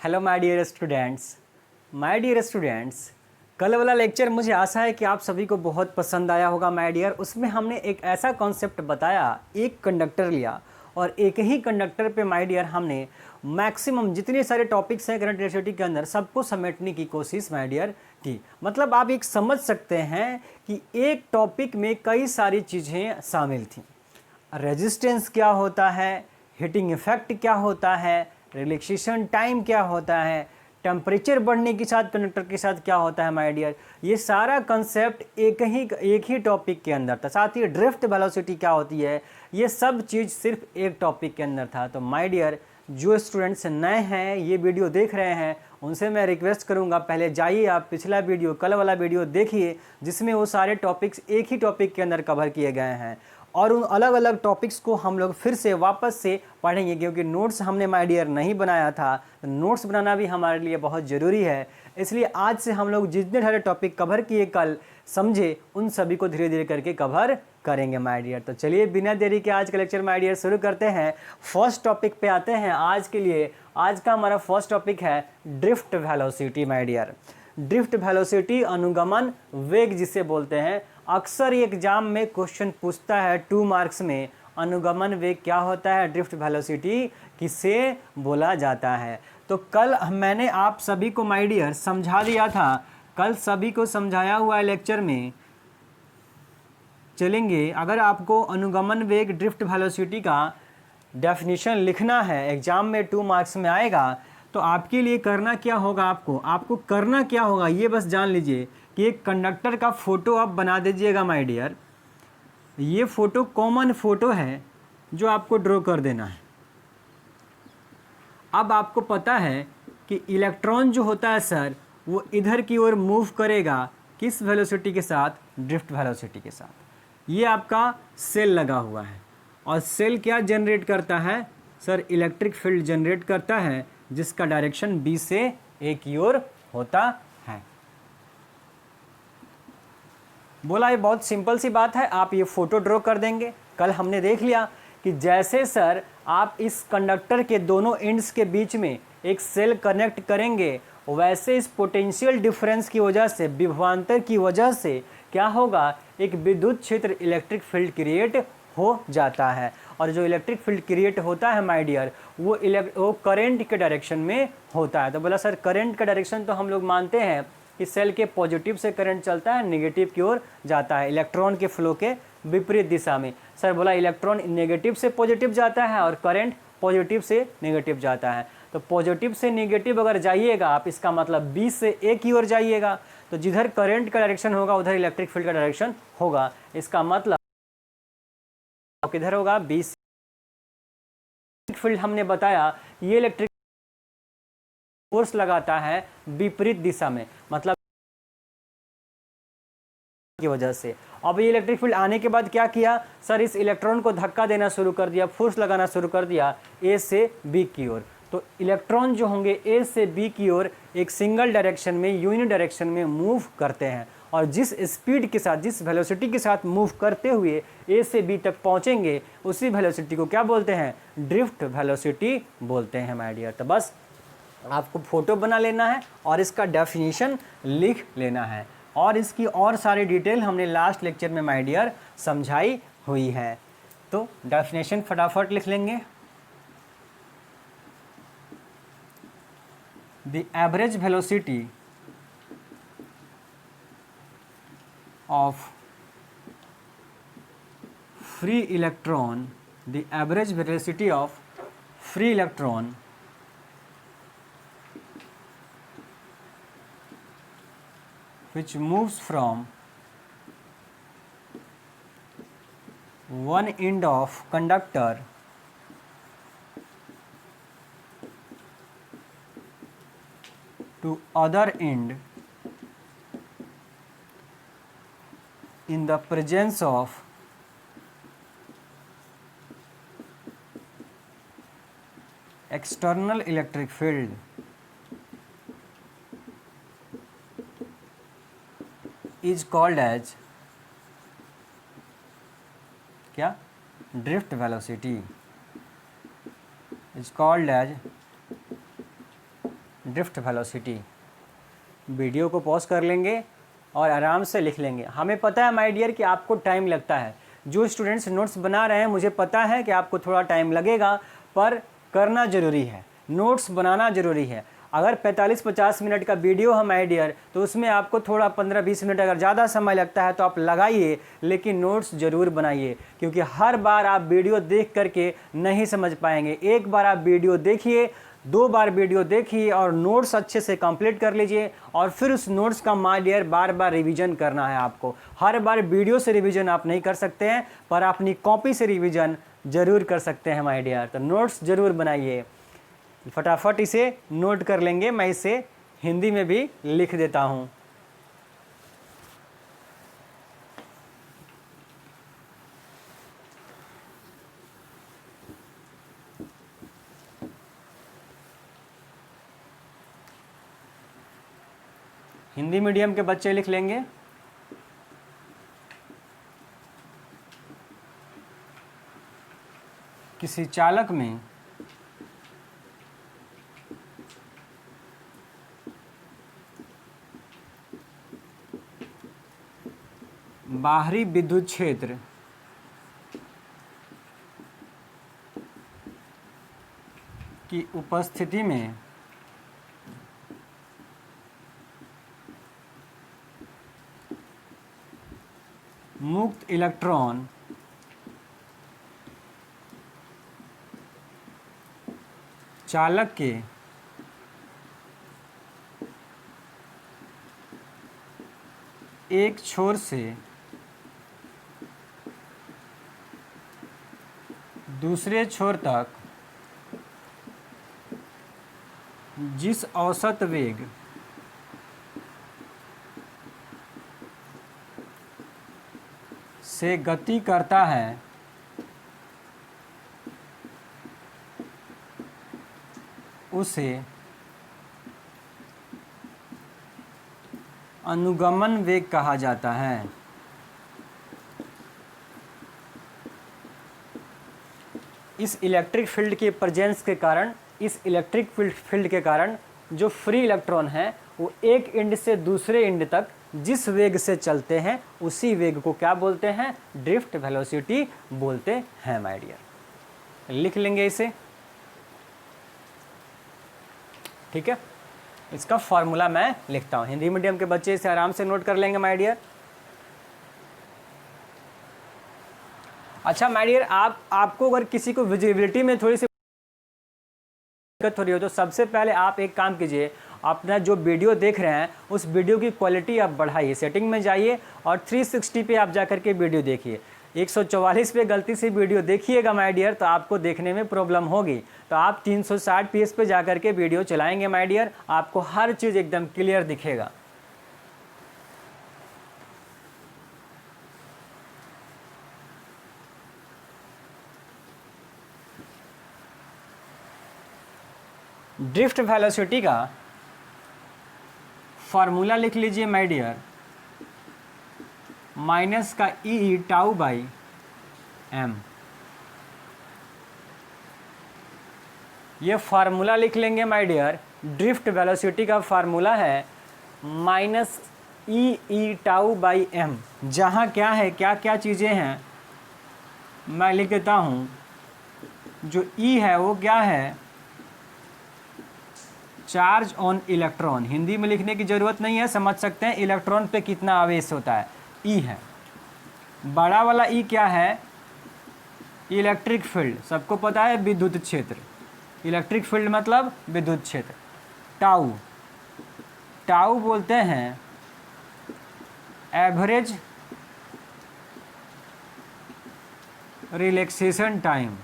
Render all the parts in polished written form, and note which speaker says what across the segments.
Speaker 1: Hello my dear students, कल वाला lecture मुझे आशा है कि आप सभी को बहुत पसंद आया होगा माय डियर। उसमें हमने एक ऐसा कॉन्सेप्ट बताया, एक कंडक्टर लिया और एक ही कंडक्टर पे माय डियर हमने मैक्सिमम जितने सारे टॉपिक्स हैं करंट इलेक्ट्रिसिटी के अंदर सबको समेटने की कोशिश माय डियर की। मतलब आप एक समझ सकते हैं कि एक टॉपिक में कई सारी चीज़ें शामिल थी। रेजिस्टेंस क्या होता है, हीटिंग इफेक्ट क्या होता है, रिलैक्सेशन टाइम क्या होता है, टेम्परेचर बढ़ने के साथ कंडक्टर के साथ क्या होता है माय डियर, ये सारा कंसेप्ट एक ही टॉपिक के अंदर था। साथ ही ड्रिफ्ट वेलोसिटी क्या होती है, ये सब चीज़ सिर्फ एक टॉपिक के अंदर था। तो माय डियर जो स्टूडेंट्स नए हैं ये वीडियो देख रहे हैं उनसे मैं रिक्वेस्ट करूंगा, पहले जाइए आप पिछला वीडियो कल वाला वीडियो देखिए जिसमें वो सारे टॉपिक्स एक ही टॉपिक के अंदर कवर किए गए हैं और उन अलग अलग टॉपिक्स को हम लोग फिर से वापस से पढ़ेंगे, क्योंकि नोट्स हमने माय डियर नहीं बनाया था। तो नोट्स बनाना भी हमारे लिए बहुत ज़रूरी है। इसलिए आज से हम लोग जितने सारे टॉपिक कवर किए कल समझे उन सभी को धीरे धीरे करके कवर करेंगे माय डियर। तो चलिए बिना देरी के आज का लेक्चर माय डियर शुरू करते हैं। फर्स्ट टॉपिक पे आते हैं आज के लिए। आज का हमारा फर्स्ट टॉपिक है drift velocity my dear. Drift velocity अनुगमन वेग जिसे बोलते हैं। अक्सर एग्जाम में क्वेश्चन पूछता है 2 मार्क्स में, अनुगमन वेग क्या होता है, ड्रिफ्ट वेलोसिटी किसे बोला जाता है। तो कल मैंने आप सभी को माय डियर समझा दिया था, कल सभी को समझाया हुआ है लेक्चर में। चलेंगे, अगर आपको अनुगमन वेग ड्रिफ्ट वेलोसिटी का डेफिनेशन लिखना है, एग्जाम में 2 मार्क्स में आएगा, तो आपके लिए करना क्या होगा, आपको करना क्या होगा ये बस जान लीजिए कि एक कंडक्टर का फ़ोटो आप बना दीजिएगा माय डियर। ये फ़ोटो कॉमन फ़ोटो है जो आपको ड्रॉ कर देना है। अब आपको पता है कि इलेक्ट्रॉन जो होता है सर वो इधर की ओर मूव करेगा, किस वेलोसिटी के साथ, ड्रिफ्ट वेलोसिटी के साथ। ये आपका सेल लगा हुआ है और सेल क्या जनरेट करता है सर, इलेक्ट्रिक फील्ड जनरेट करता है जिसका डायरेक्शन बी से ए की ओर होता है। बोला ये बहुत सिंपल सी बात है, आप ये फोटो ड्रॉ कर देंगे। कल हमने देख लिया कि जैसे सर आप इस कंडक्टर के दोनों एंड्स के बीच में एक सेल कनेक्ट करेंगे, वैसे इस पोटेंशियल डिफरेंस की वजह से, विभवांतर की वजह से क्या होगा, एक विद्युत क्षेत्र इलेक्ट्रिक फील्ड क्रिएट हो जाता है। और जो इलेक्ट्रिक फील्ड क्रिएट होता है माय डियर वो करंट के डायरेक्शन में होता है। तो बोला सर करंट का डायरेक्शन तो हम लोग मानते हैं कि सेल के पॉजिटिव से करंट चलता है, नेगेटिव की ओर जाता है, इलेक्ट्रॉन के फ्लो के विपरीत दिशा में। सर बोला इलेक्ट्रॉन नेगेटिव से पॉजिटिव जाता है और करंट पॉजिटिव से नेगेटिव जाता है। तो पॉजिटिव से नेगेटिव अगर जाइएगा आप, इसका मतलब बी से ए की ओर जाइएगा, तो जिधर करंट का डायरेक्शन होगा उधर इलेक्ट्रिक फील्ड का डायरेक्शन होगा। इसका मतलब किधर होगा, बी से। फील्ड हमने बताया ये इलेक्ट्रिक फोर्स लगाता है विपरीत दिशा में, मतलब की वजह से। अब ये इलेक्ट्रिक फील्ड आने के बाद क्या किया सर, इस इलेक्ट्रॉन को धक्का देना शुरू कर दिया, फोर्स लगाना शुरू कर दिया ए से बी की ओर। तो इलेक्ट्रॉन जो होंगे ए से बी की ओर एक सिंगल डायरेक्शन में, यूनि डायरेक्शन में मूव करते हैं और जिस स्पीड के साथ, जिस वेलोसिटी के साथ मूव करते हुए ए से बी तक पहुंचेंगे उसी वेलोसिटी को क्या बोलते हैं, ड्रिफ्ट वेलोसिटी बोलते हैं माय डियर। तो बस आपको फोटो बना लेना है और इसका डेफिनेशन लिख लेना है और इसकी और सारी डिटेल हमने लास्ट लेक्चर में माय डियर समझाई हुई है। तो डेफिनेशन फटाफट लिख लेंगे। The average velocity of free electron, the average velocity of free electron which moves from one end of conductor to other end in the presence of external electric field is called as क्या, drift velocity is called as drift velocity. Video को pause कर लेंगे और आराम से लिख लेंगे। हमें पता है माय डियर कि आपको टाइम लगता है। जो स्टूडेंट्स नोट्स बना रहे हैं मुझे पता है कि आपको थोड़ा टाइम लगेगा, पर करना ज़रूरी है, नोट्स बनाना ज़रूरी है। अगर 45-50 मिनट का वीडियो है माय डियर, तो उसमें आपको थोड़ा 15-20 मिनट अगर ज़्यादा समय लगता है तो आप लगाइए, लेकिन नोट्स ज़रूर बनाइए, क्योंकि हर बार आप वीडियो देख करके नहीं समझ पाएंगे। एक बार आप वीडियो देखिए, 2 बार वीडियो देखिए और नोट्स अच्छे से कंप्लीट कर लीजिए, और फिर उस नोट्स का माय डियर बार बार रिवीजन करना है आपको। हर बार वीडियो से रिवीजन आप नहीं कर सकते हैं, पर अपनी कॉपी से रिवीजन ज़रूर कर सकते हैं माय डियर। तो नोट्स ज़रूर बनाइए, फटाफट इसे नोट कर लेंगे। मैं इसे हिंदी में भी लिख देता हूँ। हिंदी मीडियम के बच्चे लिख लेंगे। किसी चालक में बाहरी विद्युत क्षेत्र की उपस्थिति में मुक्त इलेक्ट्रॉन चालक के एक छोर से दूसरे छोर तक जिस औसत वेग से गति करता है उसे अनुगमन वेग कहा जाता है। इस इलेक्ट्रिक फील्ड के प्रेजेंस के कारण, इस इलेक्ट्रिक फील्ड के कारण जो फ्री इलेक्ट्रॉन हैं वो एक एंड से दूसरे एंड तक जिस वेग से चलते हैं उसी वेग को क्या बोलते हैं? ड्रिफ्ट वेलोसिटी बोलते हैं माय डियर। लिख लेंगे इसे, ठीक है। इसका फॉर्मूला मैं लिखता हूँ, हिंदी मीडियम के बच्चे इसे आराम से नोट कर लेंगे माय डियर। अच्छा माय डियर, आपको अगर किसी को विजिबिलिटी में थोड़ी सी दिक्कत हो रही हो तो सबसे पहले आप एक काम कीजिए, अपना जो वीडियो देख रहे हैं उस वीडियो की क्वालिटी आप बढ़ाइए, सेटिंग में जाइए और 360 पे आप जा करके वीडियो देखिए। 144 पे गलती से वीडियो देखिएगा माय डियर तो आपको देखने में प्रॉब्लम होगी, तो आप 360 PS पे जा करके वीडियो चलाएंगे माय डियर, आपको हर चीज़ एकदम क्लियर दिखेगा। ड्रिफ्ट वेलोसिटी का फार्मूला लिख लीजिए माय डियर, माइनस का ई टाउ बाई एम। ये फार्मूला लिख लेंगे माय डियर। ड्रिफ्ट वेलोसिटी का फार्मूला है minus E tau by M. जहाँ क्या है, क्या क्या चीज़ें हैं मैं लिख देता हूँ। जो ई है वो क्या है? Charge on electron. हिंदी में लिखने की ज़रूरत नहीं है, समझ सकते हैं इलेक्ट्रॉन पे कितना आवेश होता है, ई है। बड़ा वाला ई क्या है? इलेक्ट्रिक फील्ड, सबको पता है विद्युत क्षेत्र। इलेक्ट्रिक फील्ड मतलब विद्युत क्षेत्र। टाउ, टाउ बोलते हैं एवरेज रिलैक्सेशन टाइम।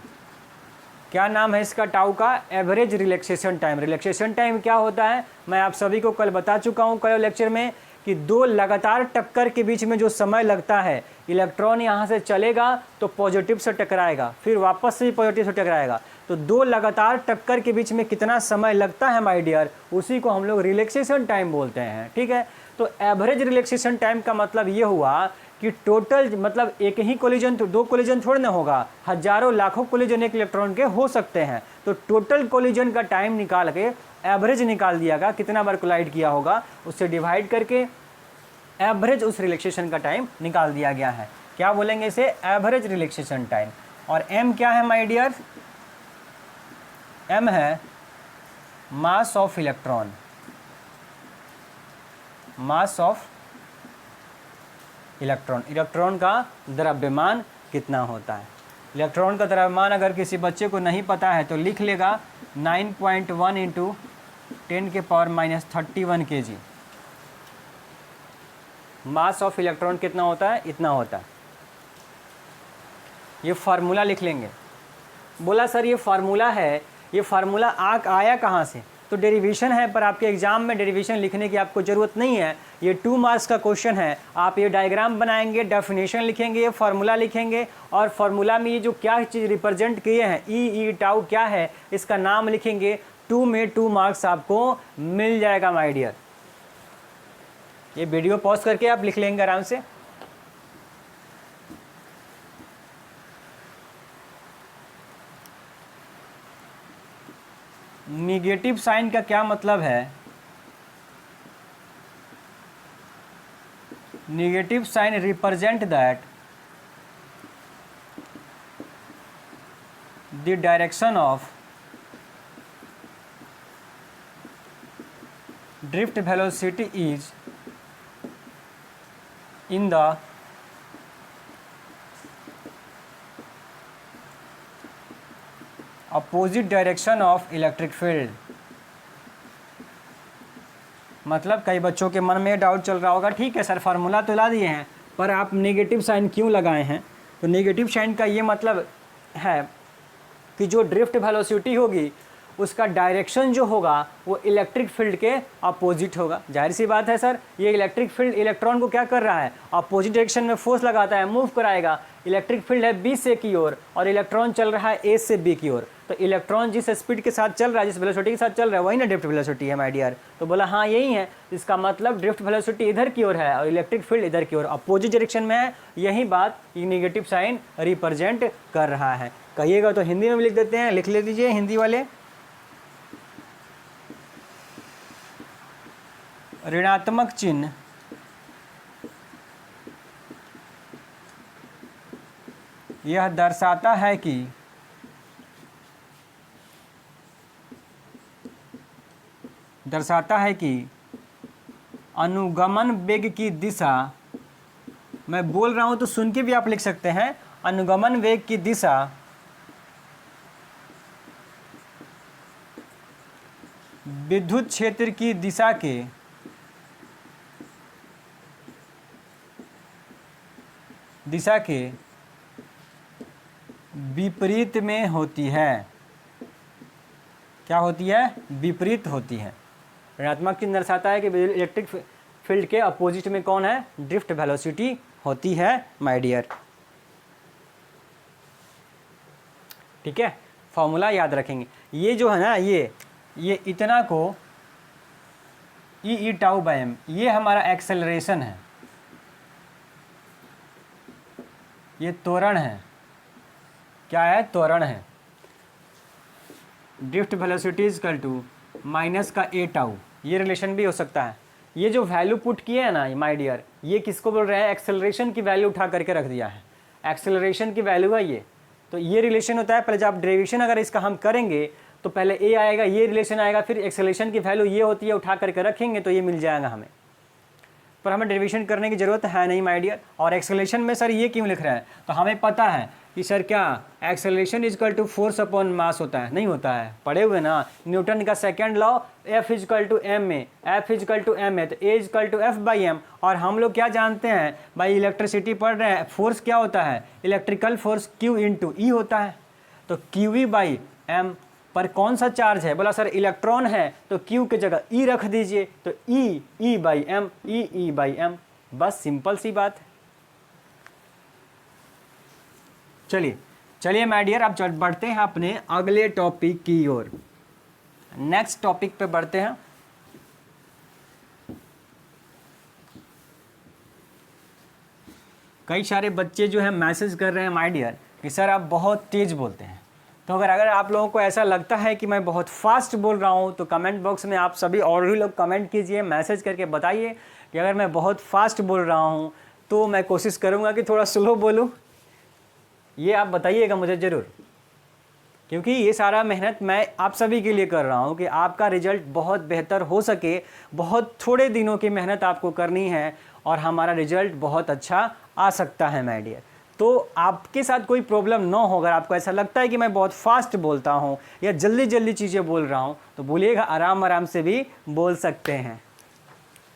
Speaker 1: क्या नाम है इसका? टाउ का average relaxation time. Relaxation time क्या होता है मैं आप सभी को कल बता चुका हूँ कल लेक्चर में, कि दो लगातार टक्कर के बीच में जो समय लगता है, इलेक्ट्रॉन यहाँ से चलेगा तो पॉजिटिव से टकराएगा, फिर वापस से पॉजिटिव से टकराएगा, तो दो लगातार टक्कर के बीच में कितना समय लगता है माय डियर, उसी को हम लोग रिलैक्सेशन टाइम बोलते हैं, ठीक है। तो एवरेज रिलैक्सेशन टाइम का मतलब ये हुआ कि टोटल मतलब एक ही कोलिजन, तो दो कोलिजन थोड़ी ना होगा, हजारों लाखों कोलिजन एक इलेक्ट्रॉन के हो सकते हैं। तो टोटल कोलिजन का टाइम निकाल के एवरेज निकाल दिया गया, कितना बार कोलाइड किया होगा उससे डिवाइड करके एवरेज उस रिलैक्सेशन का टाइम निकाल दिया गया है। क्या बोलेंगे इसे? Average relaxation time. और एम क्या है माय डियर? एम है mass of electron, mass of electron, electron का द्रव्यमान कितना होता है। इलेक्ट्रॉन का द्रव्यमान अगर किसी बच्चे को नहीं पता है तो लिख लेगा 9.1 into 10⁻³ kg। Mass of electron कितना होता है? इतना होता है। ये फार्मूला लिख लेंगे। बोला सर ये फार्मूला है, ये फार्मूला आया कहाँ से? तो डेरिवेशन है, पर आपके एग्जाम में डेरिवेशन लिखने की आपको ज़रूरत नहीं है। ये 2 मार्क्स का क्वेश्चन है। आप ये डायग्राम बनाएंगे, डेफिनेशन लिखेंगे, ये फार्मूला लिखेंगे, और फार्मूला में ये जो क्या चीज़ रिप्रेजेंट किए हैं, ई टाउ क्या है, इसका नाम लिखेंगे। 2 में 2 मार्क्स आपको मिल जाएगा माय डियर। ये वीडियो पॉज करके आप लिख लेंगे आराम से। निगेटिव साइन का क्या मतलब है? Negative sign represent that the direction of drift velocity is in the opposite direction of electric field. मतलब कई बच्चों के मन में डाउट चल रहा होगा, ठीक है सर फार्मूला तो ला दिए हैं, पर आप नेगेटिव साइन क्यों लगाए हैं? तो नेगेटिव साइन का ये मतलब है कि जो ड्रिफ्ट वेलोसिटी होगी उसका डायरेक्शन जो होगा वो इलेक्ट्रिक फील्ड के अपोजिट होगा। जाहिर सी बात है सर, ये इलेक्ट्रिक फील्ड इलेक्ट्रॉन को क्या कर रहा है? अपोजिट डायरेक्शन में फोर्स लगाता है, मूव कराएगा। इलेक्ट्रिक फील्ड है बी से की ओर और इलेक्ट्रॉन चल रहा है ए से बी की ओर। तो इलेक्ट्रॉन जिस स्पीड के साथ चल रहा है, जिस वेलोसिटी के साथ चल रहा है, वही ना ड्रिफ्ट वेलोसिटी है माय डियर। तो बोला हाँ यही है। इसका मतलब ड्रिफ्ट वेलोसिटी इधर की ओर है और इलेक्ट्रिक फील्ड इधर की ओर अपोजिट डायरेक्शन में है। यही बात ये नेगेटिव साइन रिप्रेजेंट कर रहा है। कहिएगा तो हिंदी में भी लिख देते हैं, लिख ले दीजिए हिंदी वाले। ऋणात्मक चिन्ह यह दर्शाता है कि अनुगमन वेग की दिशा, मैं बोल रहा हूं तो सुन के भी आप लिख सकते हैं, अनुगमन वेग की दिशा विद्युत क्षेत्र की दिशा के विपरीत में होती है। क्या होती है? विपरीत होती है। ऋणात्मक चिन्ह दर्शाता है कि इलेक्ट्रिक फील्ड के अपोजिट में कौन है? ड्रिफ्ट वेलोसिटी होती है माय डियर। ठीक है, फॉर्मूला याद रखेंगे। ये जो है ना, ये इतना को ई टाउ बाय एम, ये हमारा एक्सेलरेशन है, ये त्वरण है। क्या है? त्वरण है। Drift velocity equal to minus का ए टाउ, ये रिलेशन भी हो सकता है। ये जो वैल्यू पुट किए हैं ना माय डियर, ये किसको बोल रहे हैं? एक्सेलरेशन की वैल्यू उठा करके रख दिया है, एक्सेलरेशन की वैल्यू है ये। तो ये रिलेशन होता है। पहले जब डेरिवेशन अगर इसका हम करेंगे तो पहले ए आएगा, ये रिलेशन आएगा, फिर एक्सेलरेशन की वैल्यू ये होती है, उठा करके रखेंगे तो ये मिल जाएगा हमें। पर हमें डेरिवेशन करने की ज़रूरत है नहीं माय डियर। और एक्सेलरेशन में सर ये क्यों लिख रहे हैं? तो हमें पता है कि सर क्या acceleration equal to force upon mass होता है, नहीं होता है? पढ़े हुए ना न्यूटन का second law, F equal to M में, F इक्वल टू एम है तो A equal to F by M. और हम लोग क्या जानते हैं भाई, इलेक्ट्रिसिटी पढ़ रहे हैं, फोर्स क्या होता है? इलेक्ट्रिकल फोर्स Q इंटू ई होता है। तो QE बाई एम पर कौन सा चार्ज है? बोला सर इलेक्ट्रॉन है, तो Q की जगह E रख दीजिए, तो E by M, E by M. बस सिंपल सी बात है। चलिए माय डियर, अब बढ़ते हैं अपने अगले टॉपिक की ओर। नेक्स्ट टॉपिक पे बढ़ते हैं। कई सारे बच्चे जो है मैसेज कर रहे हैं माय डियर कि सर आप बहुत तेज़ बोलते हैं। तो अगर आप लोगों को ऐसा लगता है कि मैं बहुत फास्ट बोल रहा हूँ तो कमेंट बॉक्स में आप सभी और भी लोग कमेंट कीजिए, मैसेज करके बताइए कि अगर मैं बहुत फास्ट बोल रहा हूँ तो मैं कोशिश करूँगा कि थोड़ा स्लो बोलूँ। ये आप बताइएगा मुझे ज़रूर, क्योंकि ये सारा मेहनत मैं आप सभी के लिए कर रहा हूँ कि आपका रिजल्ट बहुत बेहतर हो सके। बहुत थोड़े दिनों की मेहनत आपको करनी है और हमारा रिजल्ट बहुत अच्छा आ सकता है माय डियर। तो आपके साथ कोई प्रॉब्लम ना हो, अगर आपको ऐसा लगता है कि मैं बहुत फास्ट बोलता हूँ या जल्दी जल्दी चीज़ें बोल रहा हूँ तो बोलिएगा, आराम आराम से भी बोल सकते हैं।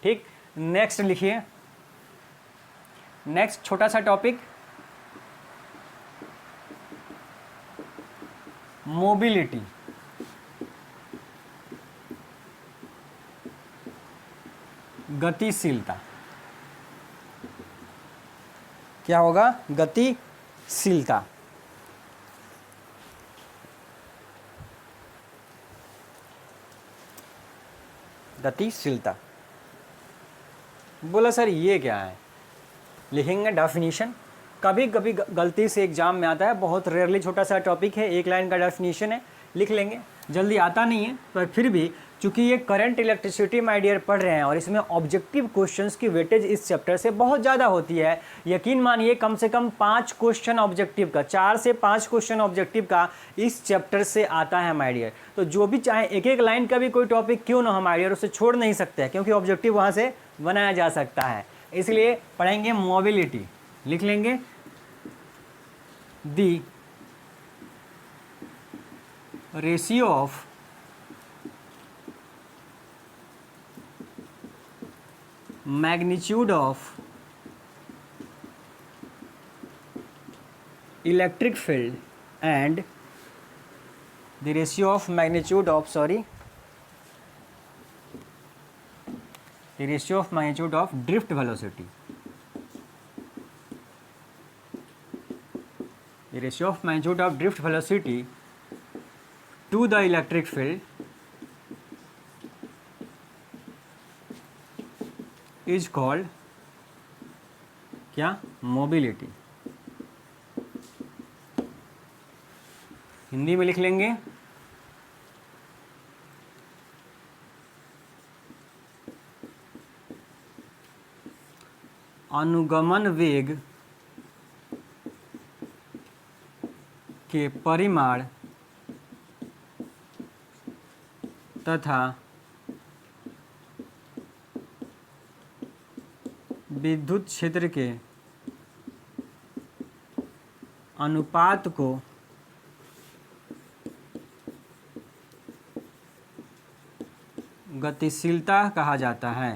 Speaker 1: ठीक, नेक्स्ट लिखिए। नेक्स्ट छोटा सा टॉपिक, मोबिलिटी। गतिशीलता। क्या होगा? गतिशीलता। गतिशीलता। बोला सर ये क्या है? लिखेंगे डेफिनेशन। कभी कभी गलती से एग्जाम में आता है, बहुत रेयरली, छोटा सा टॉपिक है, एक लाइन का डेफिनेशन है, लिख लेंगे। जल्दी आता नहीं है पर फिर भी चूंकि ये करंट इलेक्ट्रिसिटी माय डियर पढ़ रहे हैं और इसमें ऑब्जेक्टिव क्वेश्चंस की वेटेज इस चैप्टर से बहुत ज़्यादा होती है। यकीन मानिए कम से कम 5 क्वेश्चन ऑब्जेक्टिव का, 4 से 5 क्वेश्चन ऑब्जेक्टिव का इस चैप्टर से आता है माय डियर। तो जो भी चाहे एक एक लाइन का भी कोई टॉपिक क्यों ना हो माय डियर, उसे छोड़ नहीं सकते हैं, क्योंकि ऑब्जेक्टिव वहाँ से बनाया जा सकता है। इसलिए पढ़ेंगे मोबिलिटी। लिख लेंगे दी ratio of magnitude of electric field and the ratio of magnitude of the ratio of magnitude of drift velocity, the ratio of magnitude of drift velocity to the electric field is called क्या? Mobility. Hindi में लिख लेंगे अनुगमन वेग के परिमाण तथा विद्युत क्षेत्र के अनुपात को गतिशीलता कहा जाता है।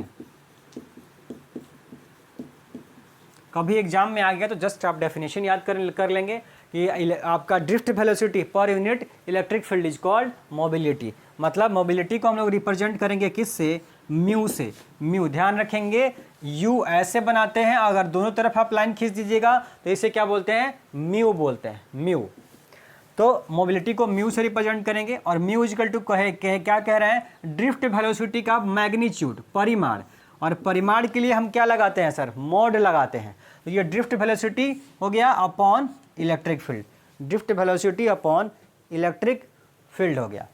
Speaker 1: कभी एग्जाम में आ गया तो जस्ट आप डेफिनेशन याद कर लेंगे कि आपका drift velocity per unit electric field is called mobility. मतलब मोबिलिटी को हम लोग रिप्रेजेंट करेंगे किससे? म्यू से। म्यू ध्यान रखेंगे, यू ऐसे बनाते हैं, अगर दोनों तरफ आप लाइन खींच दीजिएगा तो इसे क्या बोलते हैं? म्यू बोलते हैं, म्यू। तो मोबिलिटी को म्यू से रिप्रेजेंट करेंगे और म्यू इक्वल टू क्या कह रहे हैं? ड्रिफ्ट वेलोसिटी का मैग्नीट्यूड, परिमाण। और परिमाण के लिए हम क्या लगाते हैं सर? मोड लगाते हैं। तो ये ड्रिफ्ट वेलोसिटी हो गया upon electric field, drift velocity upon electric field हो गया।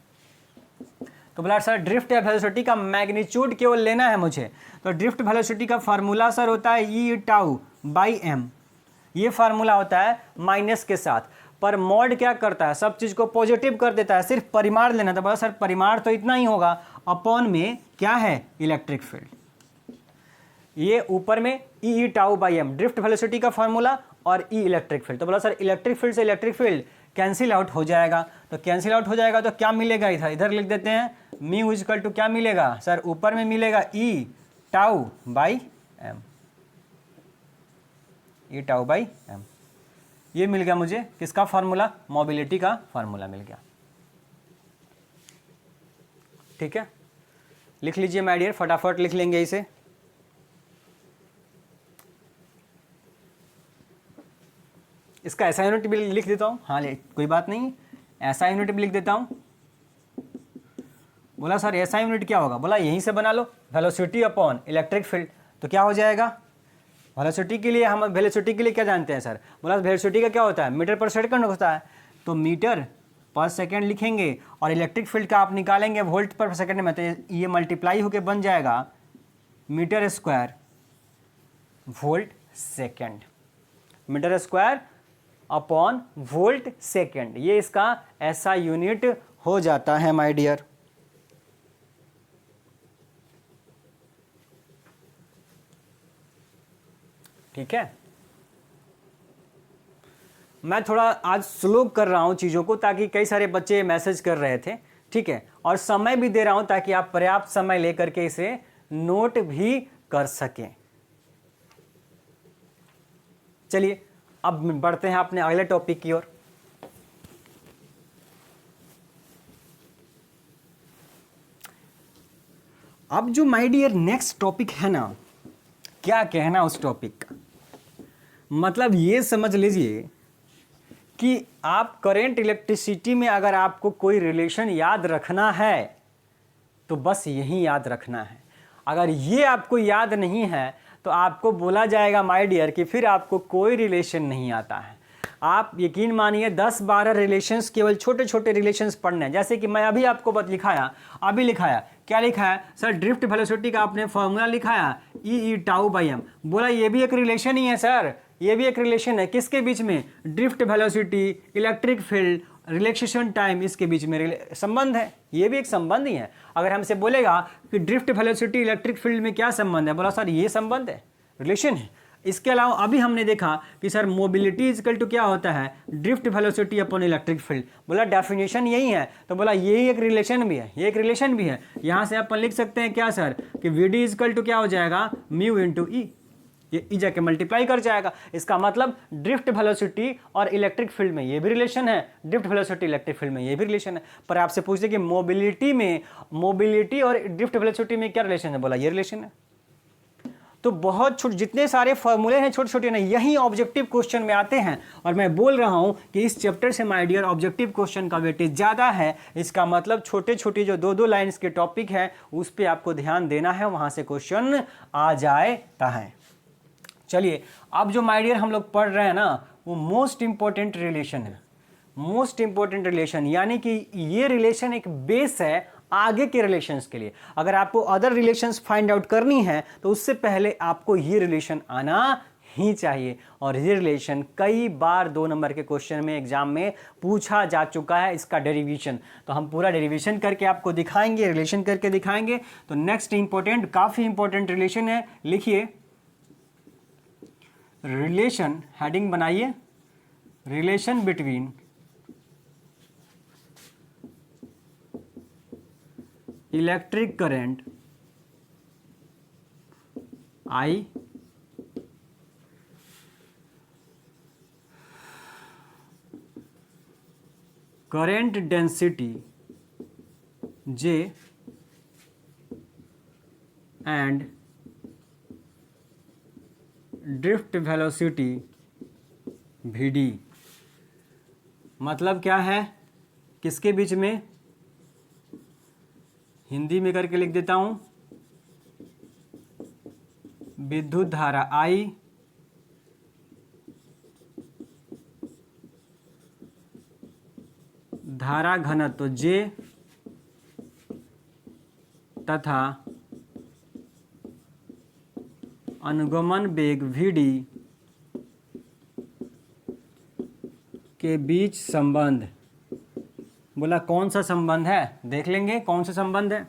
Speaker 1: तो बोला सर ड्रिफ्ट वेलोसिटी का मैग्नीट्यूड केवल लेना है मुझे, तो ड्रिफ्ट वेलोसिटी का फार्मूला सर होता है ई टाउ बाई एम। ये फार्मूला होता है माइनस के साथ, पर मॉड क्या करता है? सब चीज़ को पॉजिटिव कर देता है, सिर्फ परिमाण लेना था। बोला सर परिमाण तो इतना ही होगा, अपॉन में क्या है? Electric field. ये ऊपर में e tau by m drift velocity का फार्मूला और ई इलेक्ट्रिक फील्ड। तो बोला सर इलेक्ट्रिक फील्ड से इलेक्ट्रिक फील्ड कैंसिल आउट हो जाएगा, तो कैंसिल आउट हो जाएगा तो क्या मिलेगा? इधर लिख देते हैं, म्यू इक्वल टू क्या मिलेगा सर? ऊपर में मिलेगा e tau by m, e tau by M. ये मिल गया मुझे किसका फार्मूला? मोबिलिटी का फार्मूला मिल गया। ठीक है, लिख लीजिए माय डियर, फटाफट लिख लेंगे इसे। इसका ऐसा यूनिट भी लिख देता हूँ, हाँ कोई बात नहीं, ऐसा यूनिट भी लिख देता हूँ। बोला सर ऐसा यूनिट क्या होगा? बोला यहीं से बना लो, वेलोसिटी अपॉन इलेक्ट्रिक फील्ड। तो क्या हो जाएगा? वेलोसिटी के लिए हम वेलोसिटी के लिए क्या जानते हैं सर? बोला वेलोसिटी का क्या होता है? मीटर पर सेकंड होता है, तो मीटर पर सेकंड लिखेंगे और इलेक्ट्रिक फील्ड का आप निकालेंगे वोल्ट पर सेकंड में, तो ये मल्टीप्लाई होके बन जाएगा metre square volt second, metre square upon volt second, ये इसका ऐसा यूनिट हो जाता है माय डियर। ठीक है, मैं थोड़ा आज स्लो कर रहा हूं चीज़ों को ताकि कई सारे बच्चे मैसेज कर रहे थे, ठीक है, और समय भी दे रहा हूं ताकि आप पर्याप्त समय लेकर के इसे नोट भी कर सकें। चलिए अब बढ़ते हैं अपने अगले टॉपिक की ओर। अब जो माय डियर नेक्स्ट टॉपिक है ना, क्या कहना उस टॉपिक का, मतलब ये समझ लीजिए कि आप करंट इलेक्ट्रिसिटी में अगर आपको कोई रिलेशन याद रखना है तो बस यही याद रखना है। अगर ये आपको याद नहीं है तो आपको बोला जाएगा माय डियर कि फिर आपको कोई रिलेशन नहीं आता है। आप यकीन मानिए 10-12 रिलेशंस, केवल छोटे छोटे रिलेशंस पढ़ने हैं। जैसे कि मैं अभी आपको अभी लिखाया, क्या लिखाया सर? ड्रिफ्ट वेलोसिटी का आपने फॉर्मूला लिखाया ई टाउ बाई एम। बोला ये भी एक रिलेशन ही है सर, ये भी एक रिलेशन है। किसके बीच में? Drift velocity, electric field, relaxation time, इसके बीच में संबंध है। ये भी एक संबंध ही है। अगर हमसे बोलेगा कि ड्रिफ्ट वेलोसिटी इलेक्ट्रिक फील्ड में क्या संबंध है, बोला सर ये संबंध है, रिलेशन है। इसके अलावा अभी हमने देखा कि सर मोबिलिटी इजकल टू क्या होता है? Drift velocity upon electric field. बोला डेफिनेशन यही है, तो बोला यही एक रिलेशन भी है, ये एक रिलेशन भी है। यहाँ से अपन लिख सकते हैं क्या सर कि वी डी इजकल टू क्या हो जाएगा? म्यू इंटू ई, ये ई जाके मल्टीप्लाई कर जाएगा। इसका मतलब ड्रिफ्ट वेलोसिटी और इलेक्ट्रिक फील्ड में ये भी रिलेशन है, ड्रिफ्ट वेलोसिटी इलेक्ट्रिक फील्ड में ये भी रिलेशन है। पर आपसे पूछते कि मोबिलिटी और ड्रिफ्ट वेलोसिटी में क्या रिलेशन है? बोला ये रिलेशन है। तो बहुत छोटे जितने सारे फॉर्मूले हैं छोटे छोटे नहीं, यही ऑब्जेक्टिव क्वेश्चन में आते हैं। और मैं बोल रहा हूं कि इस चैप्टर से माय डियर ऑब्जेक्टिव क्वेश्चन का वेटेज ज़्यादा है। इसका मतलब छोटे छोटे जो 2-2 लाइन्स के टॉपिक हैं उस पर आपको ध्यान देना है, वहां से क्वेश्चन आ जाता है। चलिए अब जो माय डियर हम लोग पढ़ रहे हैं ना, वो मोस्ट इंपॉर्टेंट रिलेशन है। मोस्ट इंपॉर्टेंट रिलेशन यानी कि ये रिलेशन एक बेस है आगे के रिलेशंस के लिए। अगर आपको अदर रिलेशंस फाइंड आउट करनी है तो उससे पहले आपको ये रिलेशन आना ही चाहिए। और ये रिलेशन कई बार 2 नंबर के क्वेश्चन में एग्जाम में पूछा जा चुका है, इसका डेरिवेशन। तो हम पूरा डेरिवेशन करके आपको दिखाएंगे, रिलेशन करके दिखाएंगे। तो नेक्स्ट इंपॉर्टेंट, काफी इंपॉर्टेंट रिलेशन है, लिखिए रिलेशन, हेडिंग बनाइए, relation between electric current I current density J and drift velocity VD। मतलब क्या है? किसके बीच में? हिंदी में करके लिख देता हूं, विद्युत धारा I धारा घनत्व J तथा अनुगमन वेग VD के बीच संबंध। बोला कौन सा संबंध है? देख लेंगे कौन सा संबंध है।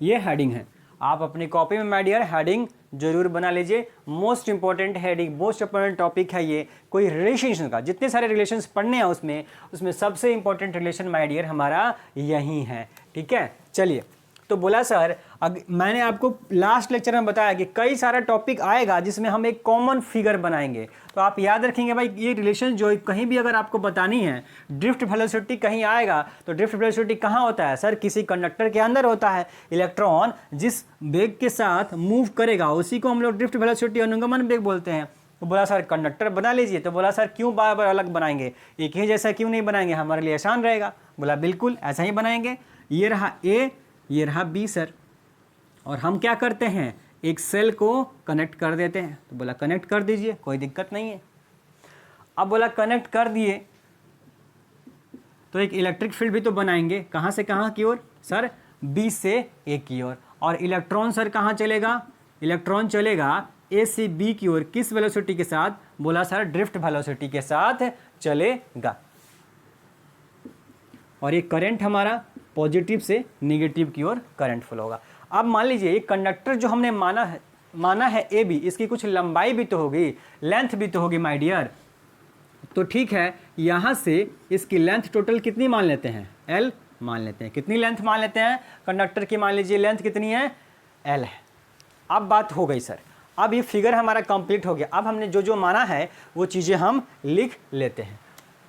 Speaker 1: ये हेडिंग है, आप अपनी कॉपी में माय डियर हेडिंग जरूर बना लीजिए। Most important heading, most important topic है ये। कोई रिलेशन का, जितने सारे रिलेशंस पढ़ने हैं उसमें सबसे इंपॉर्टेंट रिलेशन माय डियर हमारा यही है। ठीक है, चलिए। तो बोला सर मैंने आपको लास्ट लेक्चर में बताया कि कई सारा टॉपिक आएगा जिसमें हम एक कॉमन फिगर बनाएंगे। तो आप याद रखेंगे भाई, ये रिलेशन जो कहीं भी अगर आपको बतानी है, ड्रिफ्ट वेलोसिटी कहीं आएगा तो ड्रिफ्ट वेलोसिटी कहाँ होता है सर? किसी कंडक्टर के अंदर होता है। इलेक्ट्रॉन जिस वेग के साथ मूव करेगा उसी को हम लोग ड्रिफ्ट वेलोसिटी अनुगमन वेग बोलते हैं। तो बोला सर कंडक्टर बना लीजिए। तो बोला सर क्यों बार बार अलग बनाएंगे, एक ही जैसा क्यों नहीं बनाएंगे, हमारे लिए आसान रहेगा। बोला बिल्कुल ऐसा ही बनाएंगे। ये रहा ए, ये रहा बी सर, और हम क्या करते हैं, एक सेल को कनेक्ट कर देते हैं। तो बोला कनेक्ट कर दीजिए, कोई दिक्कत नहीं है। अब बोला कनेक्ट कर दिए तो एक इलेक्ट्रिक फील्ड भी तो बनाएंगे, कहाँ से कहाँ की ओर सर, बी से ए की ओर। और इलेक्ट्रॉन सर कहाँ चलेगा, इलेक्ट्रॉन चलेगा ए से बी की ओर, किस वेलोसिटी के साथ, बोला सर ड्रिफ्ट वेलोसिटी के साथ चलेगा। और ये करंट हमारा पॉजिटिव से निगेटिव की ओर करंट फ्लो होगा। अब मान लीजिए ये कंडक्टर जो हमने माना है ए बी, इसकी कुछ लंबाई भी तो होगी, लेंथ भी तो होगी माय डियर। तो ठीक है, यहाँ से इसकी लेंथ टोटल कितनी मान लेते हैं, एल मान लेते हैं। कितनी लेंथ मान लेते हैं कंडक्टर की, मान लीजिए लेंथ कितनी है, एल है। अब बात हो गई सर, अब ये फिगर हमारा कंप्लीट हो गया। अब हमने जो जो माना है वो चीज़ें हम लिख लेते हैं,